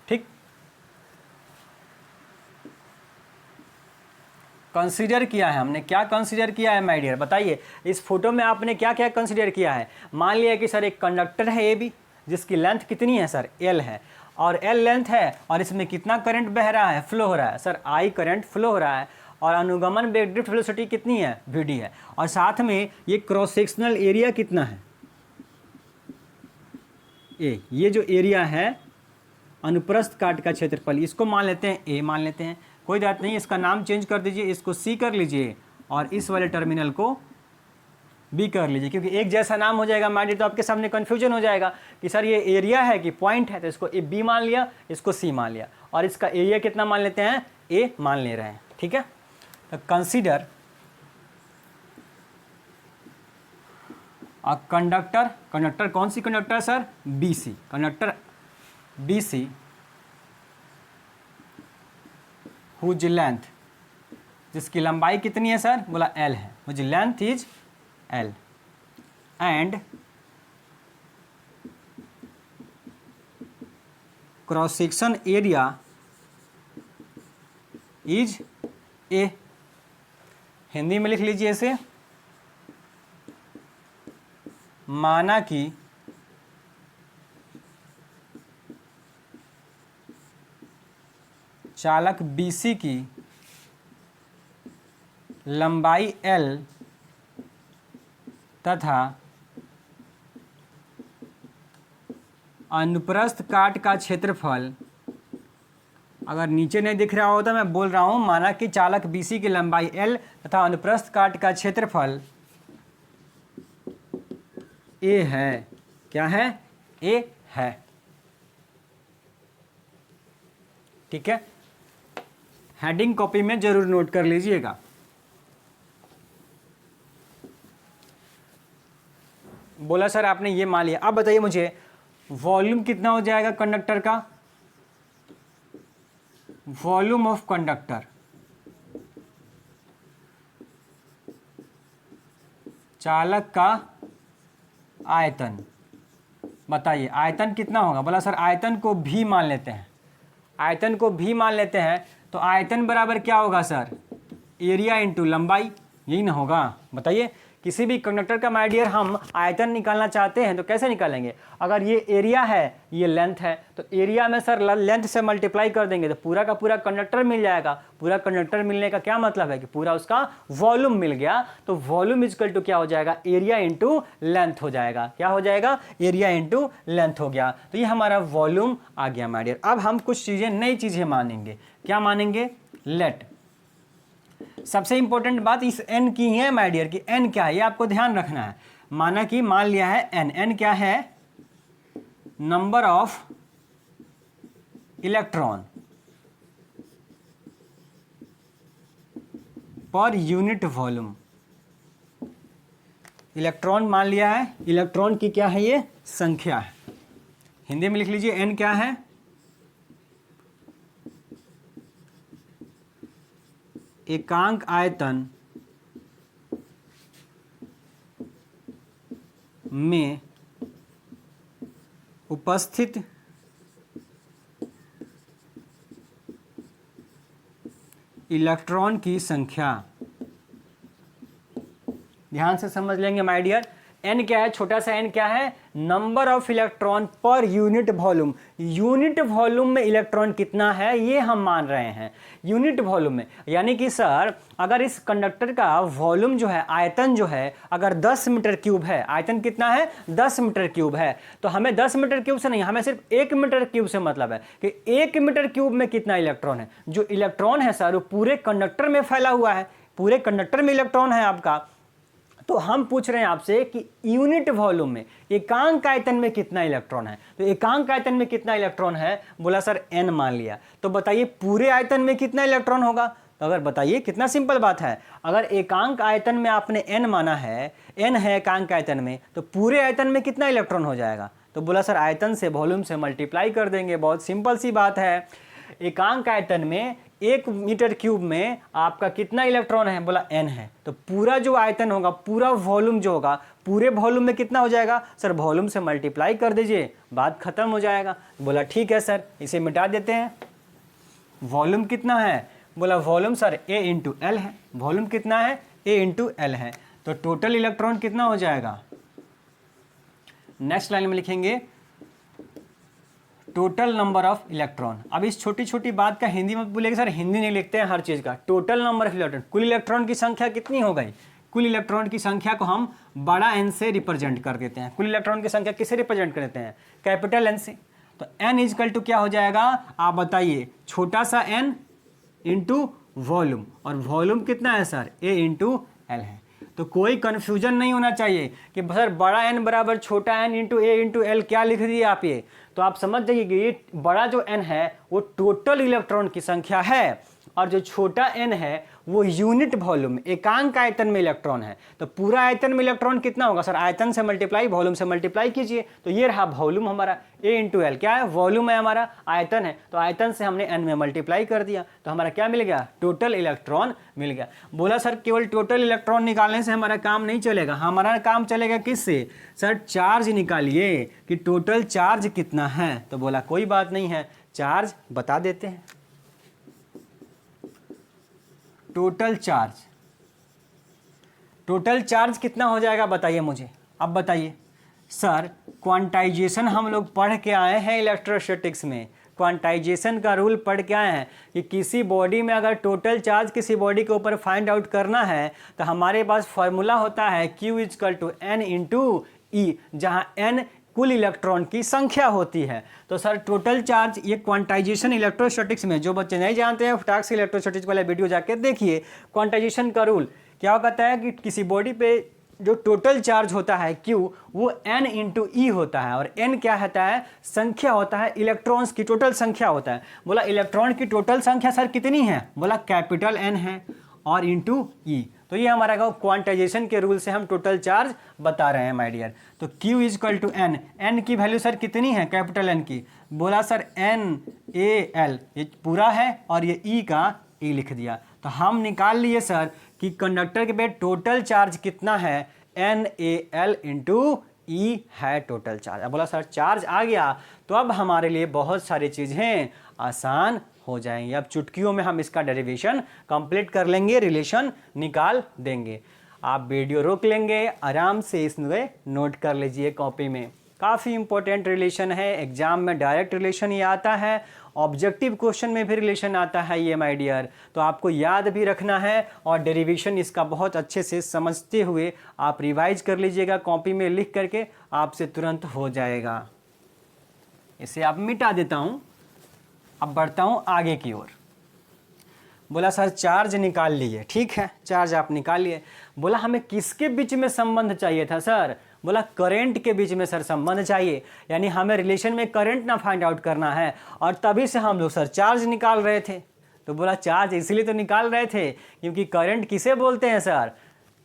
Speaker 1: ठीक। कंसीडर किया है हमने, क्या कंसीडर किया है माय डियर, बताइए। इस फोटो में आपने क्या क्या कंसीडर किया है। मान लिया कि सर एक कंडक्टर है ए बी, जिसकी लेंथ कितनी है सर, एल है, और एल लेंथ है, और इसमें कितना करंट बह रहा है, फ्लो हो रहा है सर, आई करंट फ्लो हो रहा है। और अनुगमन वेग ड्रिफ्ट वेलोसिटी कितनी है, वी डी है। और साथ में ये क्रॉस सेक्शनल एरिया कितना है, ए, ये जो एरिया है अनुप्रस्थ काट का क्षेत्रफल, इसको मान लेते हैं ए मान लेते हैं। कोई बात नहीं, इसका नाम चेंज कर दीजिए, इसको सी कर लीजिए और इस वाले टर्मिनल को बी कर लीजिए, क्योंकि एक जैसा नाम हो जाएगा माइंड, तो आपके सामने कन्फ्यूजन हो जाएगा कि सर ये एरिया है कि पॉइंट है। तो इसको ए बी मान लिया, इसको सी मान लिया, और इसका एरिया कितना मान लेते हैं, ए मान ले रहे हैं, ठीक है। तो कंसीडर अ कंडक्टर, कंडक्टर कौन सी conductor sir, B C, conductor B C whose length, जिसकी लंबाई कितनी है सर, बोला एल है, whose length is L, and cross section area is A. Hindi में लिख लीजिए इसे, माना कि चालक BC की लंबाई L तथा अनुप्रस्थ काट का क्षेत्रफल, अगर नीचे नहीं दिख रहा हो तो मैं बोल रहा हूं, माना कि चालक BC की लंबाई L तथा अनुप्रस्थ काट का क्षेत्रफल A है। क्या है, A है, ठीक है। हेडिंग कॉपी में जरूर नोट कर लीजिएगा। बोला सर आपने ये मान लिया, अब बताइए मुझे वॉल्यूम कितना हो जाएगा कंडक्टर का, वॉल्यूम ऑफ कंडक्टर, चालक का आयतन, बताइए आयतन कितना होगा। बोला सर आयतन को भी मान लेते हैं, आयतन को भी मान लेते हैं, तो आयतन बराबर क्या होगा सर, एरिया इंटू लंबाई, यही ना होगा। बताइए, किसी भी कंडक्टर का माय डियर हम आयतन निकालना चाहते हैं तो कैसे निकालेंगे, अगर ये एरिया है ये लेंथ है, तो एरिया में सर लेंथ से मल्टीप्लाई कर देंगे तो पूरा का पूरा कंडक्टर मिल जाएगा। पूरा कंडक्टर मिलने का क्या मतलब है कि पूरा उसका वॉल्यूम मिल गया। तो वॉल्यूम इजकल टू क्या हो जाएगा, एरिया इंटू लेंथ हो जाएगा। क्या हो जाएगा, एरिया इंटू लेंथ हो गया। तो ये हमारा वॉल्यूम आ गया माय डियर। अब हम कुछ चीज़ें, नई चीज़ें मानेंगे। क्या मानेंगे, लेट, सबसे इंपॉर्टेंट बात इस n की है माय डियर, कि n क्या है ये आपको ध्यान रखना है। माना कि मान लिया है n क्या है, number of electron per unit volume. Electron मान लिया है, इलेक्ट्रॉन की क्या है ये संख्या है। हिंदी में लिख लीजिए n क्या है, एकांक आयतन में उपस्थित इलेक्ट्रॉन की संख्या। ध्यान से समझ लेंगे माय डियर, एन क्या है, छोटा सा एन क्या है, number of electron per unit volume. Unit volume में इलेक्ट्रॉन कितना है ये हम मान रहे हैं, यूनिट वॉल्यूम में। यानी कि सर अगर इस कंडक्टर का वॉल्यूम जो है, आयतन जो है, अगर 10 मीटर क्यूब है, आयतन कितना है 10 मीटर क्यूब है, तो हमें 10 मीटर क्यूब से नहीं, हमें सिर्फ 1 मीटर क्यूब से मतलब है कि 1 मीटर क्यूब में कितना इलेक्ट्रॉन है। जो इलेक्ट्रॉन है सर वो पूरे कंडक्टर में फैला हुआ है, पूरे कंडक्टर में इलेक्ट्रॉन है आपका। तो हम पूछ रहे हैं आपसे कि यूनिट वॉल्यूम में, एकांक आयतन में कितना इलेक्ट्रॉन है। तो एकांक आयतन में कितना इलेक्ट्रॉन है, बोला सर n मान लिया। तो बताइए पूरे आयतन में कितना इलेक्ट्रॉन होगा। तो अगर बताइए, कितना सिंपल बात है, अगर एकांक आयतन में आपने n माना है, n है एकांक आयतन में, तो पूरे आयतन में कितना इलेक्ट्रॉन हो जाएगा। तो बोला सर आयतन से वॉल्यूम से मल्टीप्लाई कर देंगे, बहुत सिंपल सी बात है। एकांक आयतन में 1 मीटर क्यूब में आपका कितना इलेक्ट्रॉन है, बोला n है। तो पूरा जो आयतन होगा, पूरा वॉल्यूम जो होगा, पूरे वॉल्यूम में कितना हो जाएगा, सर वॉल्यूम से मल्टीप्लाई कर दीजिए, बात खत्म हो जाएगा। बोला ठीक है सर, इसे मिटा देते हैं। वॉल्यूम कितना है, बोला volume sir A into L है। वॉल्यूम कितना है, A इंटू एल है। तो टोटल इलेक्ट्रॉन कितना हो जाएगा, नेक्स्ट लाइन में लिखेंगे टोटल नंबर ऑफ इलेक्ट्रॉन। अब इस छोटी छोटी बात का हिंदी में बोलेगा सर, हिंदी नहीं लिखते हैं हर चीज़ का। टोटल नंबर ऑफ इलेक्ट्रॉन, कुल इलेक्ट्रॉन की संख्या कितनी हो गई। कुल इलेक्ट्रॉन की संख्या को हम बड़ा एन से रिप्रेजेंट कर देते हैं। कुल इलेक्ट्रॉन की संख्या किसे रिप्रेजेंट कर देते हैं, कैपिटल एन से। तो एन इजकल टू क्या हो जाएगा, आप बताइए, छोटा सा एन इंटू वॉल्यूम, और वॉल्यूम कितना है सर ए इंटू एल है। तो कोई कन्फ्यूजन नहीं होना चाहिए कि सर बड़ा एन बराबर छोटा एन इंटू ए इंटू एल क्या लिख दिए आप ये। तो आप समझ जाइए कि ये बड़ा जो एन है वो टोटल इलेक्ट्रॉन की संख्या है, और जो छोटा एन है वो यूनिट वॉल्यूम, एकांक आयतन में इलेक्ट्रॉन है। तो पूरा आयतन में इलेक्ट्रॉन कितना होगा सर, आयतन से मल्टीप्लाई वॉल्यूम से मल्टीप्लाई कीजिए। तो ये रहा वॉल्यूम हमारा, ए इंटू एल क्या है, वॉल्यूम है हमारा, आयतन है। तो आयतन से हमने एन में मल्टीप्लाई कर दिया, तो हमारा क्या मिल गया, टोटल इलेक्ट्रॉन मिल गया। बोला सर केवल टोटल इलेक्ट्रॉन निकालने से हमारा काम नहीं चलेगा, हमारा काम चलेगा किससे, सर चार्ज निकालिए कि टोटल चार्ज कितना है। तो बोला कोई बात नहीं है, चार्ज बता देते हैं। टोटल चार्ज, टोटल चार्ज कितना हो जाएगा बताइए मुझे। अब बताइए सर, क्वांटाइजेशन हम लोग पढ़ के आए हैं इलेक्ट्रोस्टैटिक्स में। क्वांटाइजेशन का रूल पढ़ के आए हैं कि किसी बॉडी में अगर टोटल चार्ज किसी बॉडी के ऊपर फाइंड आउट करना है तो हमारे पास फॉर्मूला होता है Q equal to N into e, जहाँ N कुल इलेक्ट्रॉन की संख्या होती है। तो सर टोटल चार्ज, ये क्वांटाइजेशन इलेक्ट्रोस्टैटिक्स में, जो बच्चे नहीं जानते हैं फटाक से इलेक्ट्रोस्टैटिक्स वाला वीडियो जाके देखिए। क्वांटाइजेशन का रूल क्या कहता है कि किसी बॉडी पे जो टोटल चार्ज होता है Q, वो N इंटू ई होता है, और N क्या होता है, संख्या होता है, इलेक्ट्रॉन्स की टोटल संख्या होता है। बोला इलेक्ट्रॉन की टोटल संख्या सर कितनी है, बोला कैपिटल N है और इंटू ई। तो ये हमारा क्वांटाइजेशन के रूल से हम टोटल चार्ज बता रहे हैं माय डियर। तो Q equal to N, N की वैल्यू सर कितनी है, कैपिटल N की, बोला सर NaL, ये पूरा है और ये E का E लिख दिया। तो हम निकाल लिए सर कि कंडक्टर के पे टोटल चार्ज कितना है, NaL इंटू ई है टोटल चार्ज। अब बोला सर चार्ज आ गया तो अब हमारे लिए बहुत सारी चीज़ें आसान हो जाएंगी। अब चुटकियों में हम इसका डेरिवेशन कंप्लीट कर लेंगे, रिलेशन निकाल देंगे। आप वीडियो रोक लेंगे, आराम से इसमें नोट कर लीजिए कॉपी में। काफ़ी इंपॉर्टेंट रिलेशन है, एग्जाम में डायरेक्ट रिलेशन ये आता है, ऑब्जेक्टिव क्वेश्चन में भी रिलेशन आता है ये माय डियर। तो आपको याद भी रखना है और डेरिवेशन इसका बहुत अच्छे से समझते हुए आप रिवाइज कर लीजिएगा, कॉपी में लिख करके आपसे तुरंत हो जाएगा। इसे आप मिटा देता हूँ। अब बढ़ता हूँ आगे की ओर। बोला सर चार्ज निकाल लिए, ठीक है चार्ज आप निकाल लिए। बोला हमें किसके बीच में संबंध चाहिए था सर, बोला करंट के बीच में सर संबंध चाहिए, यानी हमें रिलेशन में करंट ना फाइंड आउट करना है, और तभी से हम लोग सर चार्ज निकाल रहे थे। तो बोला चार्ज इसलिए तो निकाल रहे थे क्योंकि करंट किसे बोलते हैं सर,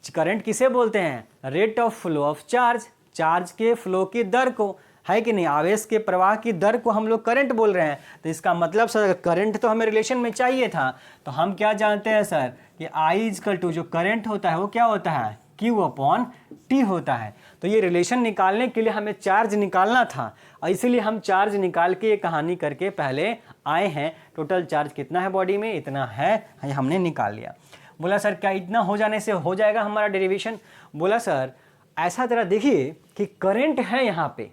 Speaker 1: करंट किसे बोलते हैं, rate of flow of charge, charge के फ्लो की दर को, है कि नहीं, आवेश के प्रवाह की दर को हम लोग करंट बोल रहे हैं। तो इसका मतलब सर करंट तो हमें रिलेशन में चाहिए था। तो हम क्या जानते हैं सर कि I इजकल टू जो करंट होता है वो क्या होता है, Q अपॉन T होता है। तो ये रिलेशन निकालने के लिए हमें चार्ज निकालना था, इसीलिए हम चार्ज निकाल के ये कहानी करके पहले आए हैं। टोटल चार्ज कितना है बॉडी में, इतना है, हमने निकाल लिया। बोला सर क्या इतना हो जाने से हो जाएगा हमारा डेरिवेशन, बोला सर ऐसा तरह देखिए कि करंट है यहाँ पे,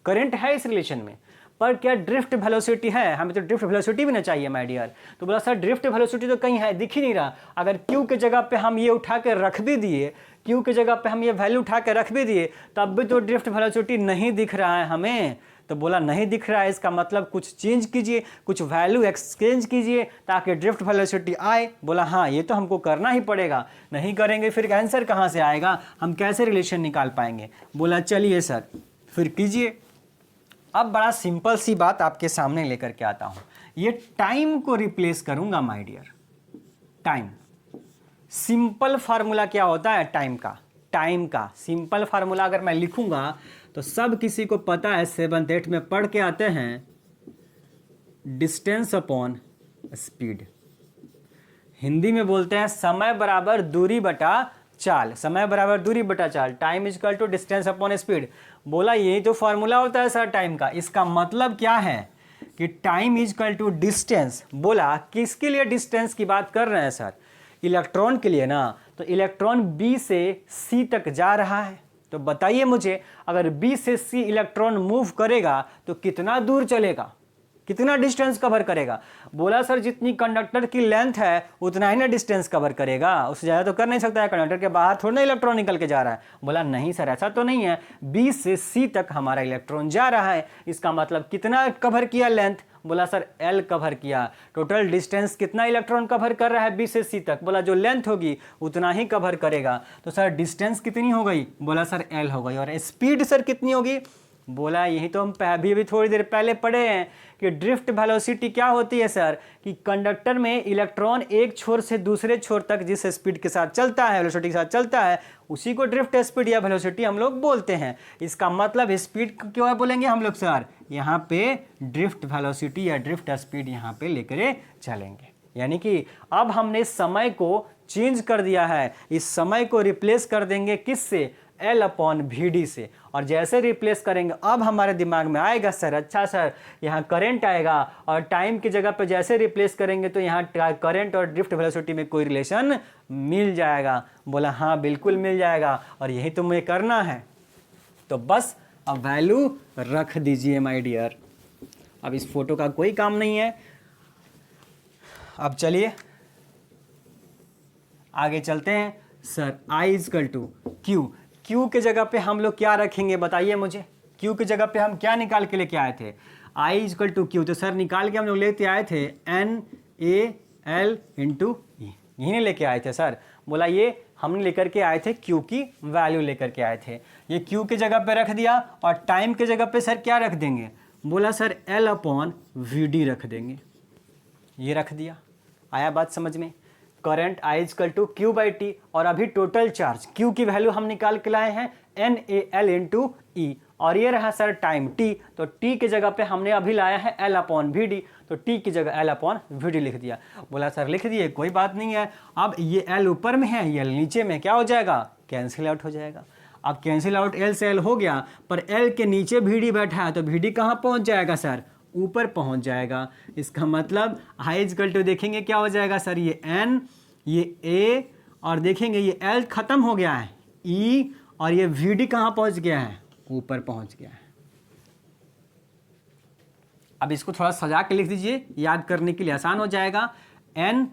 Speaker 1: करंट है इस रिलेशन में, पर क्या ड्रिफ्ट वेलोसिटी है? हमें तो ड्रिफ्ट वेलोसिटी भी ना चाहिए माय डियर। तो बोला सर ड्रिफ्ट वेलोसिटी तो कहीं है, दिख ही नहीं रहा। अगर क्यू के जगह पे हम ये उठा के रख भी दिए, क्यू के जगह पे हम ये वैल्यू उठा के रख भी दिए, तब भी तो ड्रिफ्ट वेलोसिटी नहीं दिख रहा है हमें। तो बोला नहीं दिख रहा है, इसका मतलब कुछ चेंज कीजिए, कुछ वैल्यू एक्सचेंज कीजिए ताकि ड्रिफ्ट वेलोसिटी आए। बोला हाँ ये तो हमको करना ही पड़ेगा, नहीं करेंगे फिर आंसर कहाँ से आएगा, हम कैसे रिलेशन निकाल पाएंगे। बोला चलिए सर फिर कीजिए। अब बड़ा सिंपल सी बात आपके सामने लेकर के आता हूं, ये टाइम को रिप्लेस करूंगा my dear. Time, simple formula क्या होता है टाइम का? टाइम का सिंपल फार्मूला अगर मैं लिखूंगा तो सब किसी को पता है, 7th 8th में पढ़ के आते हैं, डिस्टेंस अपॉन स्पीड। हिंदी में बोलते हैं समय बराबर दूरी बटा चाल, समय बराबर दूरी बटा चाल, time is equal to distance upon speed. बोला यही तो फॉर्मूला होता है सर टाइम का। इसका मतलब क्या है कि time is equal to distance. बोला किसके लिए डिस्टेंस की बात कर रहे हैं सर? इलेक्ट्रॉन के लिए ना। तो इलेक्ट्रॉन बी से सी तक जा रहा है, तो बताइए मुझे अगर बी से सी इलेक्ट्रॉन मूव करेगा तो कितना दूर चलेगा, कितना डिस्टेंस कवर करेगा? बोला सर जितनी कंडक्टर की लेंथ है उतना ही ना डिस्टेंस कवर करेगा, उससे ज़्यादा तो कर नहीं सकता है, कंडक्टर के बाहर थोड़ा ना इलेक्ट्रॉन निकल के जा रहा है। बोला नहीं सर ऐसा तो नहीं है, बी से सी तक हमारा इलेक्ट्रॉन जा रहा है, इसका मतलब कितना कवर किया लेंथ? बोला सर एल कवर किया। टोटल डिस्टेंस कितना इलेक्ट्रॉन कवर कर रहा है बी से सी तक? बोला जो लेंथ होगी उतना ही कवर करेगा। तो सर डिस्टेंस कितनी हो गई? बोला सर एल हो गई। और स्पीड सर कितनी होगी? बोला यही तो हम अभी थोड़ी देर पहले पढ़े हैं कि ड्रिफ्ट वेलोसिटी क्या होती है सर, कि कंडक्टर में इलेक्ट्रॉन एक छोर से दूसरे छोर तक जिस स्पीड के साथ चलता है, वेलोसिटी के साथ चलता है, उसी को ड्रिफ्ट स्पीड या वेलोसिटी हम लोग बोलते हैं। इसका मतलब स्पीड क्यों बोलेंगे हम लोग सर? यहाँ पे ड्रिफ्ट वेलोसिटी या ड्रिफ्ट स्पीड यहाँ पे लेकर चलेंगे। यानी कि अब हमने समय को चेंज कर दिया है, इस समय को रिप्लेस कर देंगे किससे? एल अपॉन वी डी से। और जैसे रिप्लेस करेंगे अब हमारे दिमाग में आएगा सर अच्छा सर यहाँ करंट आएगा, और टाइम की जगह पे जैसे रिप्लेस करेंगे तो यहाँ करंट और ड्रिफ्ट वेलोसिटी में कोई रिलेशन मिल जाएगा। बोला हाँ बिल्कुल मिल जाएगा, और यही तो मुझे करना है। तो बस अब वैल्यू रख दीजिए माय डियर। अब इस फोटो का कोई काम नहीं है। अब चलिए आगे चलते हैं। Sir I is equal to Q, Q के जगह पे हम लोग क्या रखेंगे बताइए मुझे? क्यू की जगह पे हम क्या निकाल के लेके आए थे? आई इज इक्वल टू क्यू। तो सर निकाल के हम लोग लेते आए थे एन ए एल इंटू ई, यही लेके आए थे सर। बोला ये हमने लेकर के आए थे क्यू की वैल्यू लेकर के आए थे, ये क्यू के जगह पे रख दिया। और टाइम के जगह पे सर क्या रख देंगे? बोला sir L upon V D रख देंगे, ये रख दिया। आया बात समझ में? Current I equal to Q by T, और अभी टोटल चार्ज क्यू की वैल्यू हम निकाल के लाए हैं N A L into E, और ये रहा सर टाइम टी। तो टी की जगह पे हमने अभी लाया है एल अपॉन वी डी, तो टी की जगह एल अपॉन वी डी लिख दिया। बोला सर लिख दिए कोई बात नहीं है। अब ये एल ऊपर में है, ये नीचे में, क्या हो जाएगा? कैंसिल आउट हो जाएगा। अब कैंसिल आउट एल से एल हो गया, पर एल के नीचे वी डी बैठा है, तो वी डी कहाँ पहुँच जाएगा सर? ऊपर पहुंच जाएगा। इसका मतलब आई इक्वल टू देखेंगे क्या हो जाएगा सर? ये एन, ये ए, और देखेंगे ये एल खत्म हो गया है, ई, और ये वी डी कहाँ पहुंच गया है? ऊपर पहुंच गया है। अब इसको थोड़ा सजा के लिख दीजिए, याद करने के लिए आसान हो जाएगा। एन,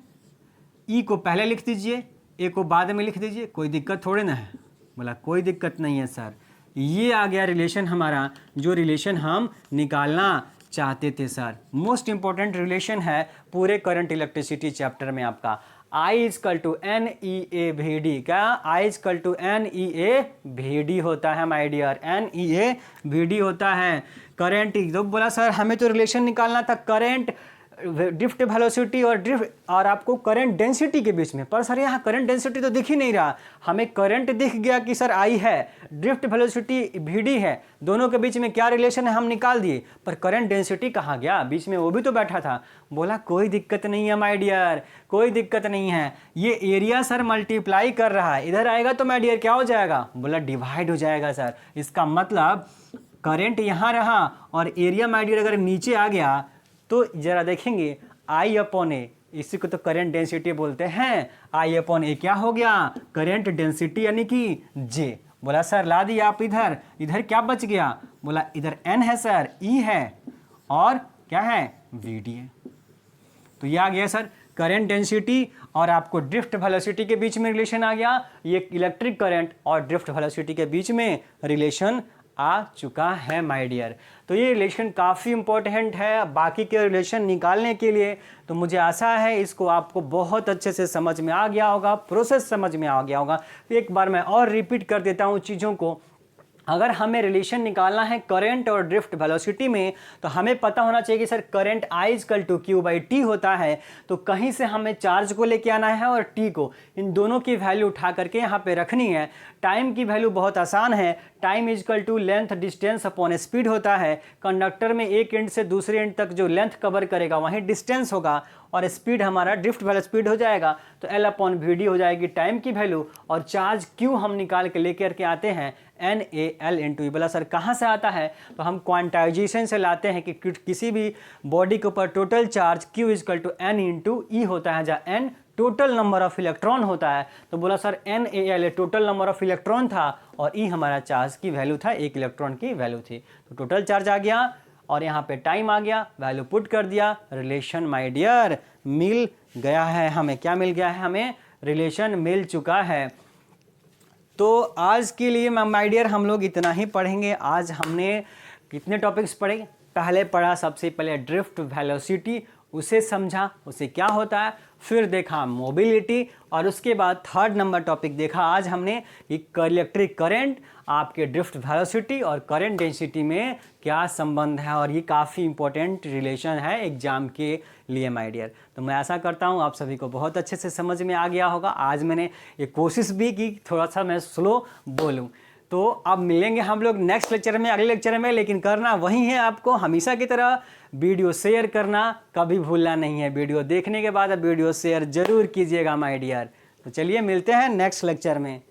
Speaker 1: ई को पहले लिख दीजिए, ए को बाद में लिख दीजिए, कोई दिक्कत थोड़े ना है। बोला कोई दिक्कत नहीं है सर। ये आ गया रिलेशन हमारा, जो रिलेशन हम निकालना चाहते थे सर। मोस्ट इंपॉर्टेंट रिलेशन है पूरे करंट इलेक्ट्रिसिटी चैप्टर में आपका। I equal to n e A v d, क्या I equal to n e A v d होता है my dear, n e A v d होता है। करंट, तो बोला सर हमें तो रिलेशन निकालना था करंट ड्रिफ्ट वेलोसिटी और आपको करंट डेंसिटी के बीच में, पर सर यहाँ करंट डेंसिटी तो दिख ही नहीं रहा। हमें करंट दिख गया कि सर आई है, ड्रिफ्ट वेलोसिटी वी डी है, दोनों के बीच में क्या रिलेशन है हम निकाल दिए, पर करंट डेंसिटी कहाँ गया? बीच में वो भी तो बैठा था। बोला कोई दिक्कत नहीं है माय डियर, कोई दिक्कत नहीं है। ये एरिया सर मल्टीप्लाई कर रहा है, इधर आएगा तो माय डियर क्या हो जाएगा? बोला डिवाइड हो जाएगा सर। इसका मतलब करंट यहाँ रहा और एरिया माय डियर अगर नीचे आ गया तो जरा देखेंगे आई अपॉन ए, इसी को तो करंट डेंसिटी बोलते हैं। आई अपॉन ए क्या हो गया? करंट डेंसिटी यानी कि जे। बोला सर ला दिए आप इधर, इधर क्या बच गया? बोला इधर n है सर, e है और क्या है, vd है। तो ये आ गया सर करंट डेंसिटी और आपको ड्रिफ्ट वेलोसिटी के बीच में रिलेशन आ गया। ये इलेक्ट्रिक करंट और ड्रिफ्ट वेलोसिटी के बीच में रिलेशन आ चुका है माय डियर। तो ये रिलेशन काफ़ी इंपॉर्टेंट है बाकी के रिलेशन निकालने के लिए। तो मुझे आशा है इसको आपको बहुत अच्छे से समझ में आ गया होगा, प्रोसेस समझ में आ गया होगा। तो एक बार मैं और रिपीट कर देता हूँ चीज़ों को। अगर हमें रिलेशन निकालना है करंट और ड्रिफ्ट वेलोसिटी में, तो हमें पता होना चाहिए कि सर करंट I = Q/T होता है। तो कहीं से हमें चार्ज को लेके आना है और T को, इन दोनों की वैल्यू उठा करके यहाँ पे रखनी है। टाइम की वैल्यू बहुत आसान है, time = length distance upon speed होता है। कंडक्टर में एक एंड से दूसरे एंड तक जो लेंथ कवर करेगा वहीं डिस्टेंस होगा और स्पीड हमारा ड्रिफ्ट वाला स्पीड हो जाएगा। तो L/Vd हो जाएगी टाइम की वैल्यू और चार्ज Q हम निकाल के लेकर के आते हैं NaL/E। बोला सर कहाँ से आता है? तो हम क्वांटाइजेशन से लाते हैं कि किसी भी बॉडी के ऊपर total charge Q = N × E होता है, जहाँ N total number of electron होता है। तो बोला sir NaL total number of electron था और E हमारा चार्ज की वैल्यू था, एक इलेक्ट्रॉन की वैल्यू थी। तो टोटल चार्ज आ गया और यहाँ पे टाइम आ गया, वैल्यू पुट कर दिया, रिलेशन माय डियर मिल गया है हमें। क्या मिल गया है हमें? रिलेशन मिल चुका है। तो आज के लिए माय डियर हम लोग इतना ही पढ़ेंगे। आज हमने कितने टॉपिक्स पढ़े? पहले पढ़ा सबसे पहले ड्रिफ्ट वेलोसिटी, उसे समझा उसे क्या होता है, फिर देखा मोबिलिटी और उसके बाद थर्ड नंबर टॉपिक देखा आज हमने कि इलेक्ट्रिक करंट, आपके ड्रिफ्ट वेलोसिटी और करंट डेंसिटी में क्या संबंध है। और ये काफ़ी इंपॉर्टेंट रिलेशन है एग्जाम के लिए माय डियर। तो मैं आशा करता हूँ आप सभी को बहुत अच्छे से समझ में आ गया होगा। आज मैंने ये कोशिश भी की थोड़ा सा मैं स्लो बोलूँ। तो अब मिलेंगे हम लोग नेक्स्ट लेक्चर में, अगले लेक्चर में। लेकिन करना वही है आपको हमेशा की तरह, वीडियो शेयर करना कभी भूलना नहीं है। वीडियो देखने के बाद वीडियो शेयर जरूर कीजिएगा माय डियर। तो चलिए मिलते हैं नेक्स्ट लेक्चर में।